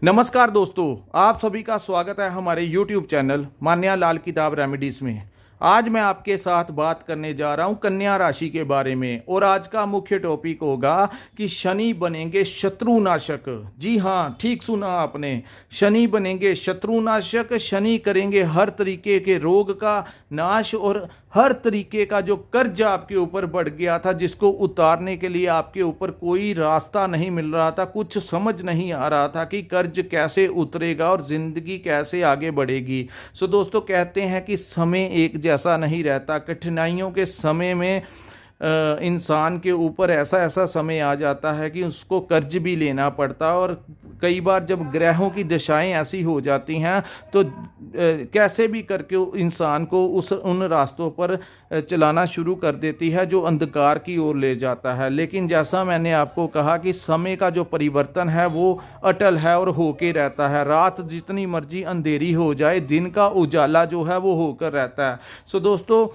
नमस्कार दोस्तों, आप सभी का स्वागत है हमारे YouTube चैनल मान्या लाल किताब रेमेडीज में। आज मैं आपके साथ बात करने जा रहा हूं कन्या राशि के बारे में और आज का मुख्य टॉपिक होगा कि शनि बनेंगे शत्रुनाशक। जी हाँ, ठीक सुना आपने, शनि बनेंगे शत्रुनाशक। शनि करेंगे हर तरीके के रोग का नाश और हर तरीके का जो कर्ज आपके ऊपर बढ़ गया था, जिसको उतारने के लिए आपके ऊपर कोई रास्ता नहीं मिल रहा था, कुछ समझ नहीं आ रहा था कि कर्ज कैसे उतरेगा और ज़िंदगी कैसे आगे बढ़ेगी। सो दोस्तों, कहते हैं कि समय एक जैसा नहीं रहता। कठिनाइयों के समय में इंसान के ऊपर ऐसा ऐसा समय आ जाता है कि उसको कर्ज भी लेना पड़ता है। और कई बार जब ग्रहों की दशाएं ऐसी हो जाती हैं तो कैसे भी करके इंसान को उन रास्तों पर चलाना शुरू कर देती है जो अंधकार की ओर ले जाता है। लेकिन जैसा मैंने आपको कहा कि समय का जो परिवर्तन है वो अटल है और होके रहता है। रात जितनी मर्जी अंधेरी हो जाए, दिन का उजाला जो है वो होकर रहता है। सो दोस्तों,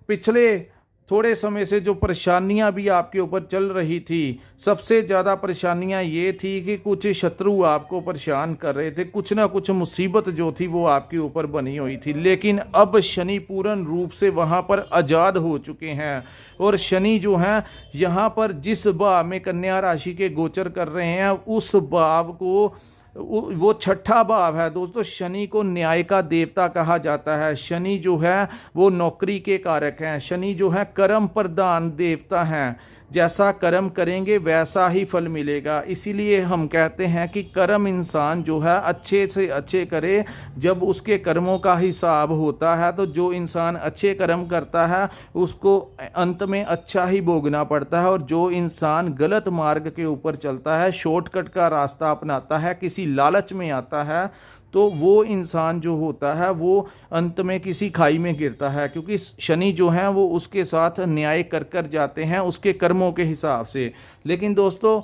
पिछले थोड़े समय से जो परेशानियां भी आपके ऊपर चल रही थी, सबसे ज़्यादा परेशानियां ये थी कि कुछ शत्रु आपको परेशान कर रहे थे, कुछ ना कुछ मुसीबत जो थी वो आपके ऊपर बनी हुई थी। लेकिन अब शनि पूर्ण रूप से वहां पर आज़ाद हो चुके हैं और शनि जो हैं यहाँ पर जिस भाव में कन्या राशि के गोचर कर रहे हैं, उस भाव को वो छठा भाव है दोस्तों। शनि को न्याय का देवता कहा जाता है। शनि जो है वो नौकरी के कारक हैं। शनि जो है कर्म प्रधान देवता हैं। जैसा कर्म करेंगे वैसा ही फल मिलेगा। इसीलिए हम कहते हैं कि कर्म इंसान जो है अच्छे से अच्छे करे। जब उसके कर्मों का हिसाब होता है तो जो इंसान अच्छे कर्म करता है उसको अंत में अच्छा ही भोगना पड़ता है। और जो इंसान गलत मार्ग के ऊपर चलता है, शॉर्टकट का रास्ता अपनाता है, किसी लालच में आता है, तो वो इंसान जो होता है वो अंत में किसी खाई में गिरता है। क्योंकि शनि जो है वो उसके साथ न्याय कर कर जाते हैं उसके कर्मों के हिसाब से। लेकिन दोस्तों,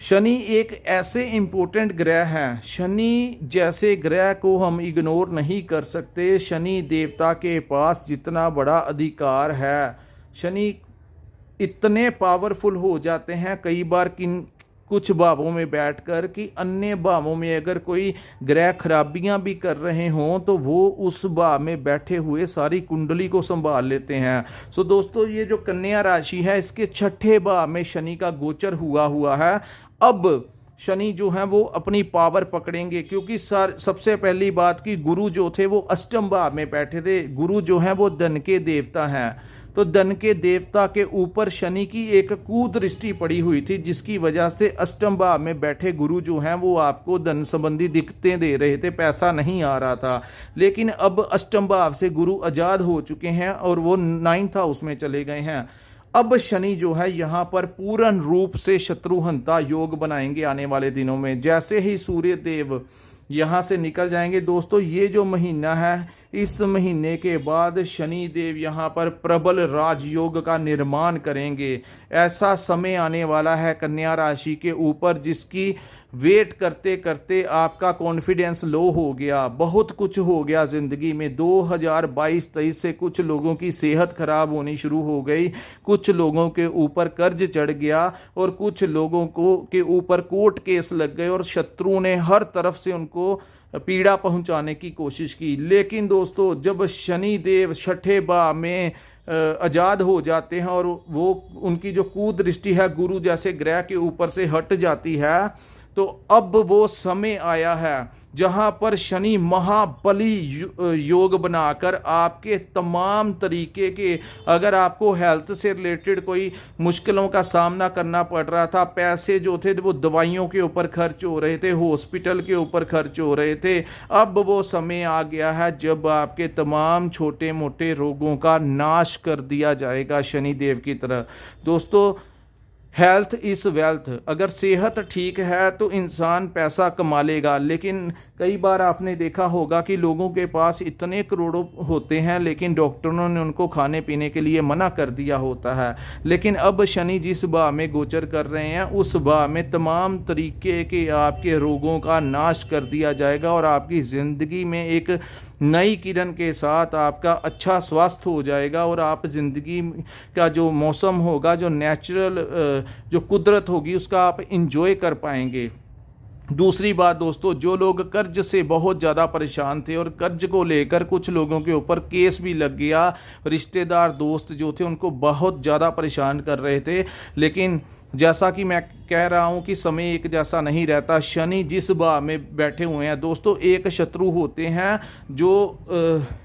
शनि एक ऐसे इम्पोर्टेंट ग्रह हैं, शनि जैसे ग्रह को हम इग्नोर नहीं कर सकते। शनि देवता के पास जितना बड़ा अधिकार है, शनि इतने पावरफुल हो जाते हैं कई बार कुछ भावों में बैठकर कि अन्य भावों में अगर कोई ग्रह खराबियां भी कर रहे हों तो वो उस भाव में बैठे हुए सारी कुंडली को संभाल लेते हैं। सो दोस्तों, ये जो कन्या राशि है इसके छठे भाव में शनि का गोचर हुआ है। अब शनि जो है वो अपनी पावर पकड़ेंगे, क्योंकि सबसे पहली बात कि गुरु जो थे वो अष्टम भाव में बैठे थे। गुरु जो है वो धन के देवता हैं, तो धन के देवता के ऊपर शनि की एक कुदृष्टि पड़ी हुई थी, जिसकी वजह से अष्टम भाव में बैठे गुरु जो हैं वो आपको धन संबंधी दिक्कतें दे रहे थे, पैसा नहीं आ रहा था। लेकिन अब अष्टम भाव से गुरु आजाद हो चुके हैं और वो 9th हाउस में चले गए हैं। अब शनि जो है यहाँ पर पूर्ण रूप से शत्रुहंता योग बनाएंगे आने वाले दिनों में। जैसे ही सूर्य देव यहाँ से निकल जाएंगे दोस्तों, ये जो महीना है, इस महीने के बाद शनि देव यहाँ पर प्रबल राजयोग का निर्माण करेंगे। ऐसा समय आने वाला है कन्या राशि के ऊपर जिसकी वेट करते करते आपका कॉन्फिडेंस लो हो गया, बहुत कुछ हो गया ज़िंदगी में। 2022-23 से कुछ लोगों की सेहत खराब होनी शुरू हो गई, कुछ लोगों के ऊपर कर्ज चढ़ गया और कुछ लोगों के ऊपर कोर्ट केस लग गए और शत्रुओं ने हर तरफ से उनको पीड़ा पहुंचाने की कोशिश की। लेकिन दोस्तों, जब शनि देव छठे भाव में आजाद हो जाते हैं और वो उनकी जो कुदृष्टि है गुरु जैसे ग्रह के ऊपर से हट जाती है, तो अब वो समय आया है जहां पर शनि महाबली योग बनाकर आपके तमाम तरीके के, अगर आपको हेल्थ से रिलेटेड कोई मुश्किलों का सामना करना पड़ रहा था, पैसे जो थे वो दवाइयों के ऊपर खर्च हो रहे थे, हॉस्पिटल के ऊपर खर्च हो रहे थे, अब वो समय आ गया है जब आपके तमाम छोटे मोटे रोगों का नाश कर दिया जाएगा शनि देव की तरह। दोस्तों, हेल्थ इज़ वेल्थ। अगर सेहत ठीक है तो इंसान पैसा कमा लेगा। लेकिन कई बार आपने देखा होगा कि लोगों के पास इतने करोड़ों होते हैं लेकिन डॉक्टरों ने उनको खाने पीने के लिए मना कर दिया होता है। लेकिन अब शनि जिस भाव में गोचर कर रहे हैं उस भाव में तमाम तरीके के आपके रोगों का नाश कर दिया जाएगा और आपकी ज़िंदगी में एक नई किरण के साथ आपका अच्छा स्वास्थ्य हो जाएगा और आप ज़िंदगी का जो मौसम होगा, जो नेचुरल जो कुदरत होगी, उसका आप इंजॉय कर पाएंगे। दूसरी बात दोस्तों, जो लोग कर्ज से बहुत ज़्यादा परेशान थे और कर्ज को लेकर कुछ लोगों के ऊपर केस भी लग गया, रिश्तेदार दोस्त जो थे उनको बहुत ज़्यादा परेशान कर रहे थे, लेकिन जैसा कि मैं कह रहा हूं कि समय एक जैसा नहीं रहता। शनि जिस भाव में बैठे हुए हैं दोस्तों, एक शत्रु होते हैं जो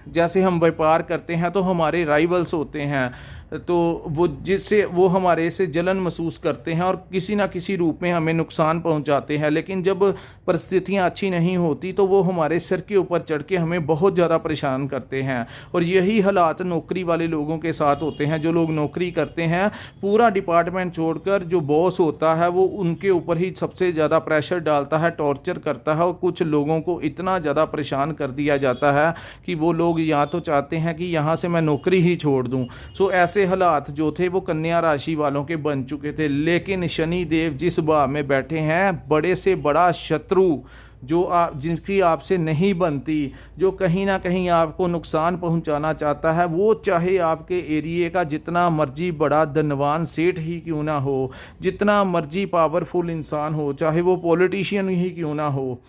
जैसे हम व्यापार करते हैं तो हमारे राइवल्स होते हैं, तो वो जिससे वो हमारे से जलन महसूस करते हैं और किसी ना किसी रूप में हमें नुकसान पहुंचाते हैं। लेकिन जब परिस्थितियां अच्छी नहीं होती तो वो हमारे सिर के ऊपर चढ़ के हमें बहुत ज़्यादा परेशान करते हैं। और यही हालात नौकरी वाले लोगों के साथ होते हैं। जो लोग नौकरी करते हैं, पूरा डिपार्टमेंट छोड़कर जो बॉस होता है वो उनके ऊपर ही सबसे ज़्यादा प्रेशर डालता है, टॉर्चर करता है, और कुछ लोगों को इतना ज़्यादा परेशान कर दिया जाता है कि वो लोग या तो चाहते हैं कि यहाँ से मैं नौकरी ही छोड़ दूँ। सो ऐसे हालात जो थे वो कन्या राशि वालों के बन चुके थे। लेकिन शनि देव जिस भाव में बैठे हैं, बड़े से बड़ा शत्रु जो जिनकी आपसे नहीं बनती, जो कहीं ना कहीं आपको नुकसान पहुंचाना चाहता है, वो चाहे आपके एरिए का जितना मर्जी बड़ा धनवान सेठ ही क्यों ना हो, जितना मर्जी पावरफुल इंसान हो, चाहे वो पॉलिटिशियन ही क्यों ना हो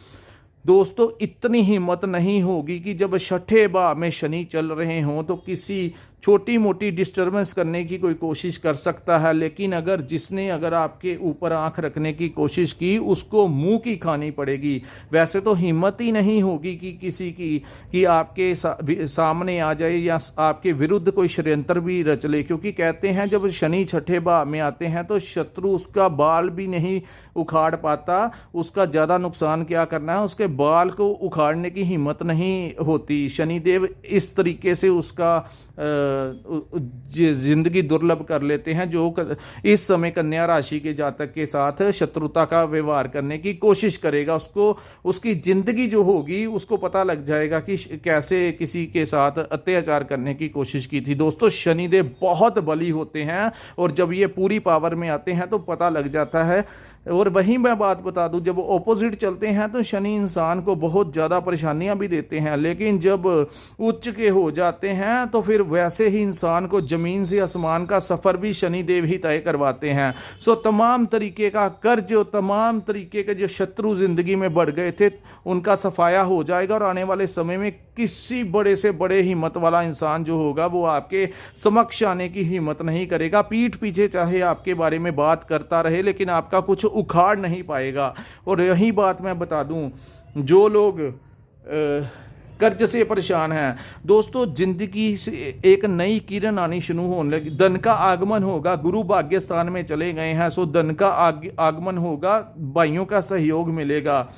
दोस्तों, इतनी हिम्मत नहीं होगी कि जब छठे भाव में शनि चल रहे हों तो किसी छोटी मोटी डिस्टर्बेंस करने की कोई कोशिश कर सकता है। लेकिन अगर आपके ऊपर आंख रखने की कोशिश की, उसको मुंह की खानी पड़ेगी। वैसे तो हिम्मत ही नहीं होगी कि किसी की कि आपके सामने आ जाए या आपके विरुद्ध कोई षड्यंत्र भी रच ले, क्योंकि कहते हैं जब शनि छठे भाव में आते हैं तो शत्रु उसका बाल भी नहीं उखाड़ पाता। उसका ज़्यादा नुकसान क्या करना है, उसके बाल को उखाड़ने की हिम्मत नहीं होती। शनिदेव इस तरीके से उसका जिंदगी दुर्लभ कर लेते हैं, जो इस समय कन्या राशि के जातक के साथ शत्रुता का व्यवहार करने की कोशिश करेगा। उसको उसकी जिंदगी जो होगी उसको पता लग जाएगा कि कैसे किसी के साथ अत्याचार करने की कोशिश की थी। दोस्तों, शनिदेव बहुत बली होते हैं और जब ये पूरी पावर में आते हैं तो पता लग जाता है। और वहीं मैं बात बता दूं, जब ऑपोजिट चलते हैं तो शनि इंसान को बहुत ज़्यादा परेशानियां भी देते हैं, लेकिन जब उच्च के हो जाते हैं तो फिर वैसे ही इंसान को जमीन से आसमान का सफ़र भी शनि देव ही तय करवाते हैं। सो तमाम तरीके का कर्ज और तमाम तरीके के जो शत्रु जिंदगी में बढ़ गए थे उनका सफाया हो जाएगा। और आने वाले समय में किसी बड़े से बड़े हिम्मत वाला इंसान जो होगा वो आपके समक्ष आने की हिम्मत नहीं करेगा। पीठ पीछे चाहे आपके बारे में बात करता रहे, लेकिन आपका कुछ उखाड़ नहीं पाएगा। और यही बात मैं बता दूं, जो लोग कर्ज से परेशान हैं दोस्तों, जिंदगी से एक नई किरण आनी शुरू होने लगी। धन का आगमन होगा, गुरु भाग्य स्थान में चले गए हैं, सो धन का आगमन होगा, भाइयों का सहयोग मिलेगा।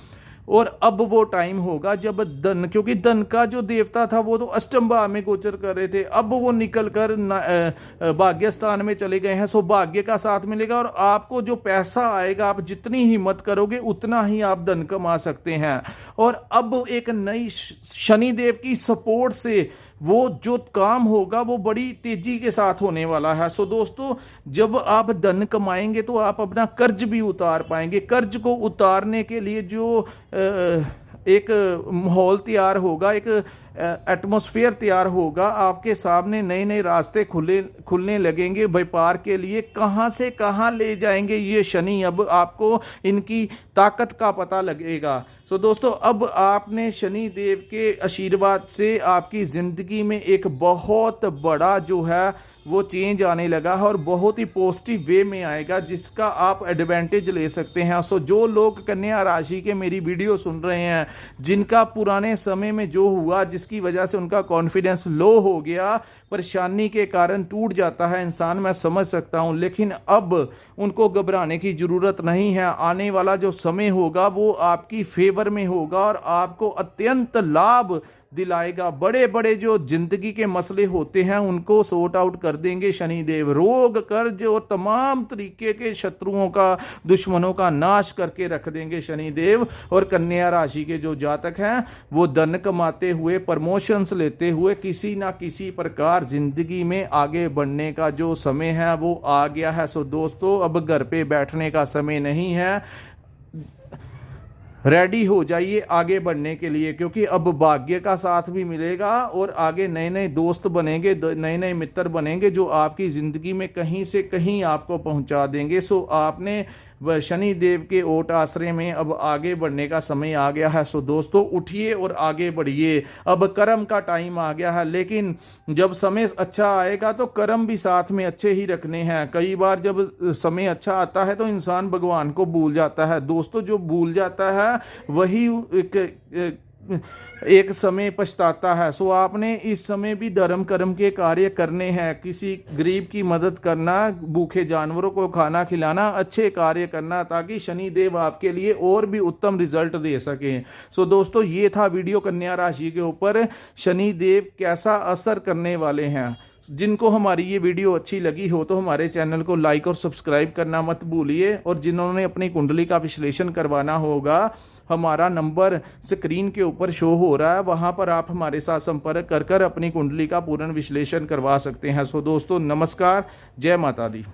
और अब वो टाइम होगा जब धन, क्योंकि धन का जो देवता था वो तो अष्टम भाव में गोचर कर रहे थे, अब वो निकल कर भाग्य स्थान में चले गए हैं। सो भाग्य का साथ मिलेगा और आपको जो पैसा आएगा, आप जितनी हिम्मत करोगे उतना ही आप धन कमा सकते हैं। और अब एक नई शनिदेव की सपोर्ट से वो जो काम होगा वो बड़ी तेजी के साथ होने वाला है। सो दोस्तों, जब आप धन कमाएंगे तो आप अपना कर्ज भी उतार पाएंगे। कर्ज को उतारने के लिए जो एक माहौल तैयार होगा, एक एटमॉस्फेयर तैयार होगा, आपके सामने नए नए रास्ते खुलने लगेंगे व्यापार के लिए। कहां से कहां ले जाएंगे ये शनि, अब आपको इनकी ताकत का पता लगेगा। सो दोस्तों, अब आपने शनि देव के आशीर्वाद से आपकी जिंदगी में एक बहुत बड़ा जो है वो चेंज आने लगा है और बहुत ही पॉजिटिव वे में आएगा, जिसका आप एडवांटेज ले सकते हैं। सो जो लोग कन्या राशि के मेरी वीडियो सुन रहे हैं, जिनका पुराने समय में जो हुआ, जिसकी वजह से उनका कॉन्फिडेंस लो हो गया, परेशानी के कारण टूट जाता है इंसान, मैं समझ सकता हूं, लेकिन अब उनको घबराने की जरूरत नहीं है। आने वाला जो समय होगा वो आपकी फेवर में होगा और आपको अत्यंत लाभ दिलाएगा। बड़े बड़े जो जिंदगी के मसले होते हैं उनको सॉर्ट आउट कर देंगे शनिदेव। रोग, कर्ज और तमाम तरीके के शत्रुओं का, दुश्मनों का नाश करके रख देंगे शनिदेव। और कन्या राशि के जो जातक हैं वो धन कमाते हुए, प्रमोशंस लेते हुए किसी ना किसी प्रकार जिंदगी में आगे बढ़ने का जो समय है वो आ गया है। सो दोस्तों, अब घर पे बैठने का समय नहीं है, रेडी हो जाइए आगे बढ़ने के लिए, क्योंकि अब भाग्य का साथ भी मिलेगा और आगे नए नए दोस्त बनेंगे, नए नए मित्र बनेंगे जो आपकी ज़िंदगी में कहीं से कहीं आपको पहुंचा देंगे। सो आपने शनि देव के ओट आश्रय में अब आगे बढ़ने का समय आ गया है। सो दोस्तों उठिए और आगे बढ़िए, अब कर्म का टाइम आ गया है। लेकिन जब समय अच्छा आएगा तो कर्म भी साथ में अच्छे ही रखने हैं। कई बार जब समय अच्छा आता है तो इंसान भगवान को भूल जाता है। दोस्तों जो भूल जाता है वही एक समय पछताता है। सो आपने इस समय भी धर्म कर्म के कार्य करने हैं। किसी गरीब की मदद करना, भूखे जानवरों को खाना खिलाना, अच्छे कार्य करना, ताकि शनि देव आपके लिए और भी उत्तम रिजल्ट दे सकें। सो दोस्तों ये था वीडियो कन्या राशि के ऊपर शनि देव कैसा असर करने वाले हैं। जिनको हमारी ये वीडियो अच्छी लगी हो तो हमारे चैनल को लाइक और सब्सक्राइब करना मत भूलिए। और जिन्होंने अपनी कुंडली का विश्लेषण करवाना होगा, हमारा नंबर स्क्रीन के ऊपर शो हो रहा है, वहां पर आप हमारे साथ संपर्क कर अपनी कुंडली का पूर्ण विश्लेषण करवा सकते हैं। सो दोस्तों नमस्कार, जय माता दी।